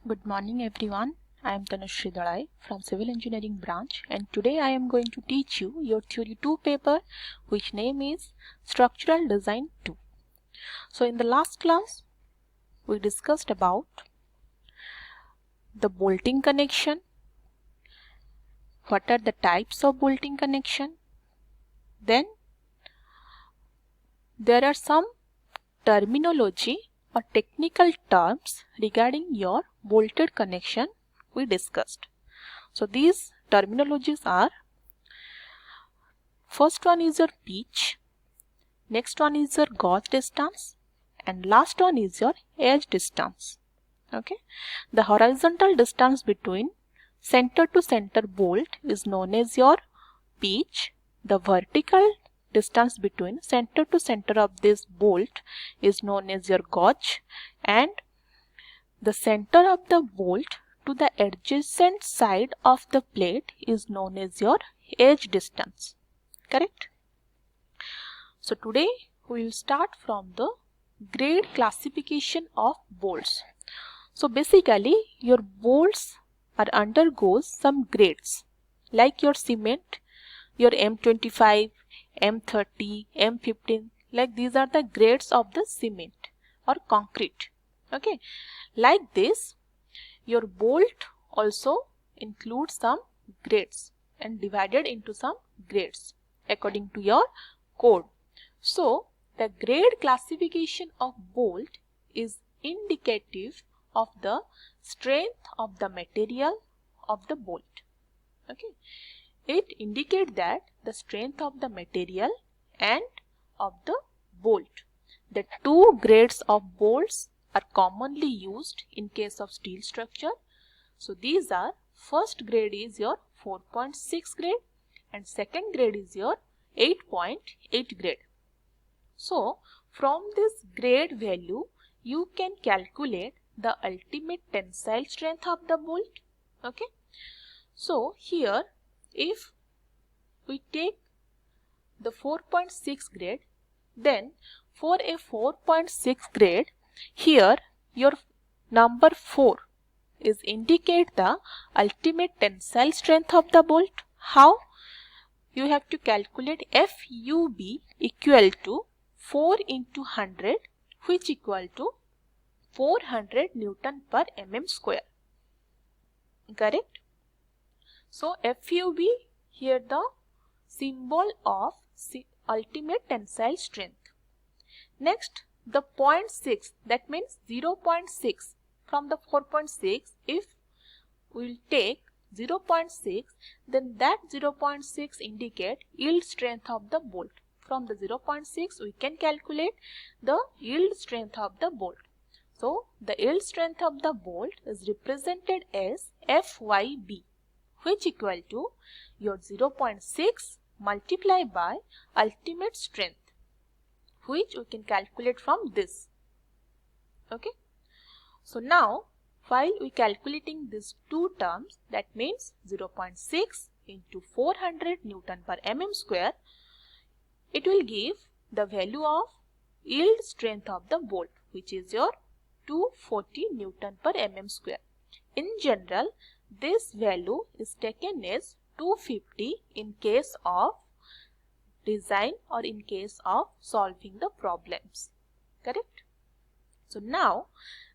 Good morning everyone. I am Tanushree Dalai from Civil Engineering branch, and today I am going to teach you your Theory 2 paper which name is Structural Design 2. So in the last class we discussed about the bolting connection, what are the types of bolting connection, then there are some terminology or technical terms regarding your bolted connection we discussed. So these terminologies are, first one is your pitch, next one is your gauge distance, and last one is your edge distance. Okay, the horizontal distance between center to center bolt is known as your pitch. The vertical distance between center to center of this bolt is known as your gauge, and the center of the bolt to the adjacent side of the plate is known as your edge distance. Correct? So today we will start from the grade classification of bolts. So basically your bolts are undergoes some grades like your cement, your M25, M30, M15, like these are the grades of the cement or concrete. Okay, like this your bolt also includes some grades and divided into some grades according to your code. So the grade classification of bolt is indicative of the strength of the material of the bolt. Okay, it indicates that the strength of the material and of the bolt. The two grades of bolts are commonly used in case of steel structure. So these are, first grade is your 4.6 grade and second grade is your 8.8 grade. So from this grade value you can calculate the ultimate tensile strength of the bolt. Okay, so here if we take the 4.6 grade, then for a 4.6 grade, here your number 4 is indicate the ultimate tensile strength of the bolt. How? You have to calculate FUB equal to 4 into 100, which equal to 400 Newton per mm square. Correct? So FUB, here the symbol of ultimate tensile strength. Next, the 0.6, that means 0.6 from the 4.6. If we will take 0.6, then that 0.6 indicate yield strength of the bolt. From the 0.6 we can calculate the yield strength of the bolt. So the yield strength of the bolt is represented as FYB, which equal to your 0.6 multiplied by ultimate strength, which we can calculate from this. Okay, so now while we calculating these two terms, that means 0.6 into 400 Newton per mm square, it will give the value of yield strength of the bolt, which is your 240 Newton per mm square. In general, this value is taken as 250 in case of design or in case of solving the problems. Correct? So now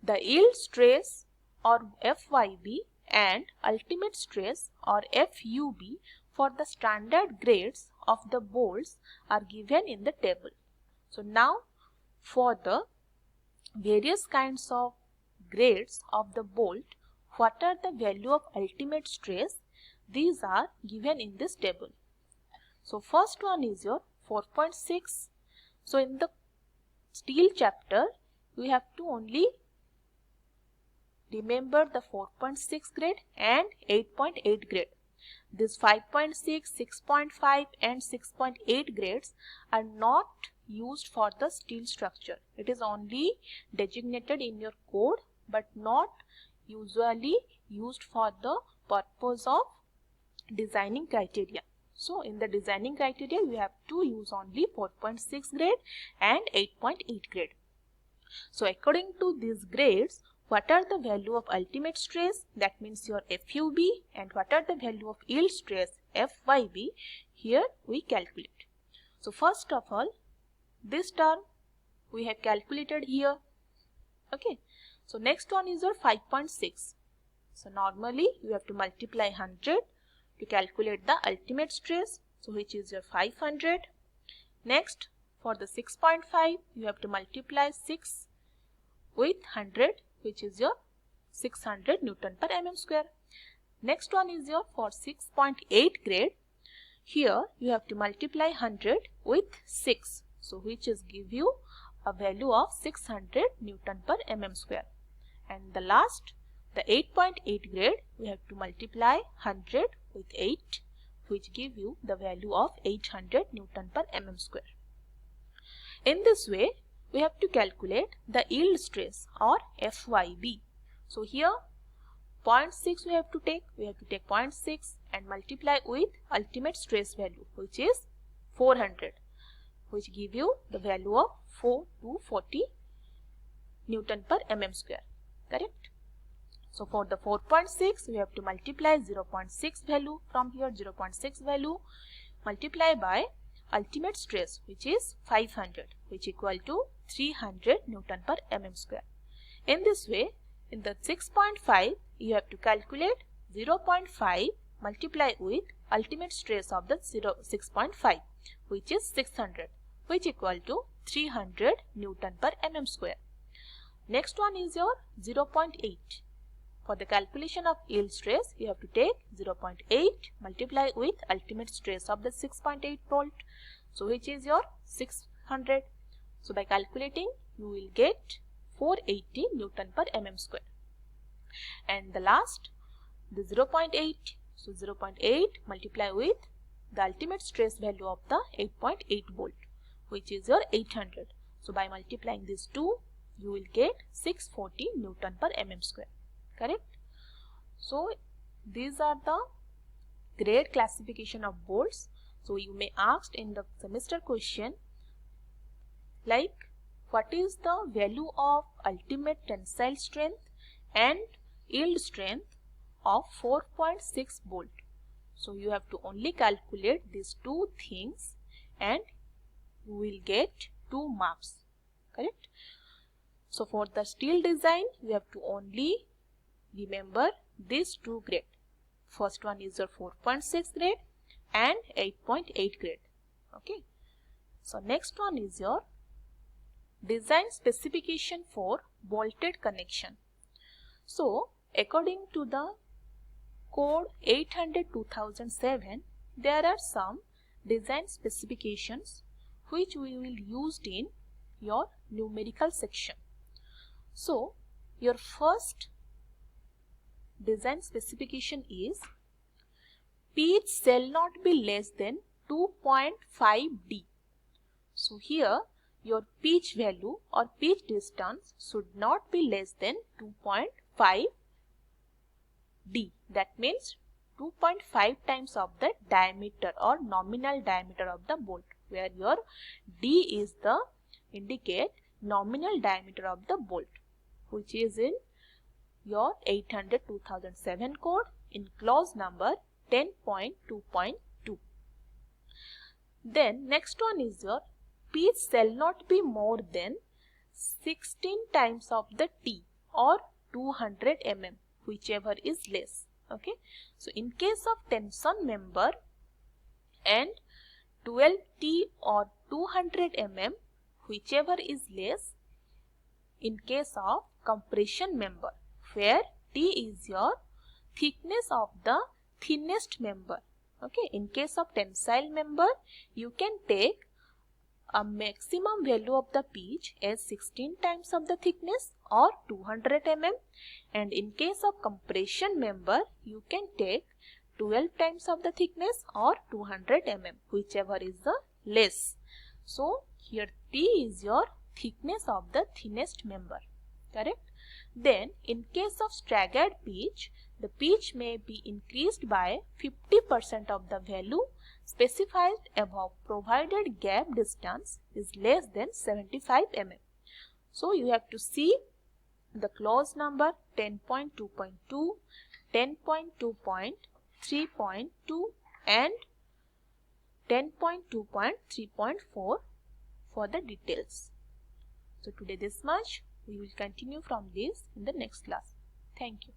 the yield stress or FYB and ultimate stress or FUB for the standard grades of the bolts are given in the table. So now for the various kinds of grades of the bolt, what are the value of ultimate stress? These are given in this table. So first one is your 4.6. So in the steel chapter we have to only remember the 4.6 grade and 8.8 grade. These 5.6, 6.5 and 6.8 grades are not used for the steel structure. It is only designated in your code but not usually used for the purpose of designing criteria. So in the designing criteria you have to use only 4.6 grade and 8.8 grade. So according to these grades, what are the value of ultimate stress, that means your FUB, and what are the value of yield stress, FYB, here we calculate. So first of all, this term we have calculated here. Okay, so next one is your 5.6. So normally you have to multiply 100 to calculate the ultimate stress, so which is your 500. Next, for the 6.5, you have to multiply 6 with 100, which is your 600 Newton per mm square. Next one is your for 6.8 grade. Here you have to multiply 100 with 6, so which is give you a value of 600 Newton per mm square. And the last, the 8.8 grade, we have to multiply 100 with 8, which give you the value of 800 Newton per mm square. In this way, we have to calculate the yield stress or FYB. So here 0.6 we have to take 0.6 and multiply with ultimate stress value, which is 400, which give you the value of 4240 Newton per mm square. Correct? So for the 4.6, we have to multiply 0.6 value, from here 0.6 value multiply by ultimate stress, which is 500, which equal to 300 Newton per mm square. In this way, in the 6.5, you have to calculate 0.5 multiply with ultimate stress of the 6.5, which is 600, which equal to 300 Newton per mm square. Next one is your 0.8. For the calculation of yield stress, you have to take 0.8 multiply with ultimate stress of the 6.8 volt, so which is your 600. So by calculating, you will get 480 Newton per mm square. And the last, the 0.8. So 0.8 multiply with the ultimate stress value of the 8.8 volt, which is your 800. So by multiplying these two, you will get 640 Newton per mm square. Correct? So these are the grade classification of bolts. So you may ask in the semester question, like what is the value of ultimate tensile strength and yield strength of 4.6 bolt. So you have to only calculate these two things and you will get 2 marks. Correct? So for the steel design, you have to only remember these two grade. First one is your 4.6 grade and 8.8 grade. Okay. So next one is your design specification for bolted connection. So according to the code 800/2007, there are some design specifications which we will use in your numerical section. So your first design specification is pitch shall not be less than 2.5 D. So here your pitch value or pitch distance should not be less than 2.5 D. That means 2.5 times of the diameter or nominal diameter of the bolt, where your D is the indicate nominal diameter of the bolt, which is in your 800/2007 code in clause number 10.2.2. Then next one is your pitch shall not be more than 16 times of the T or 200 mm, whichever is less. Okay. So in case of tension member and 12 T or 200 mm, whichever is less. In case of compression member, where T is your thickness of the thinnest member. Okay. In case of tensile member, you can take a maximum value of the pitch as 16 times of the thickness or 200 mm, and in case of compression member, you can take 12 times of the thickness or 200 mm, whichever is the less. So here T is your thickness of the thinnest member. Correct? Then in case of staggered pitch, the pitch may be increased by 50% of the value specified above, provided gap distance is less than 75 mm. So you have to see the clause number 10.2.2, 10.2.3.2 and 10.2.3.4 for the details. So today this much. We will continue from this in the next class. Thank you.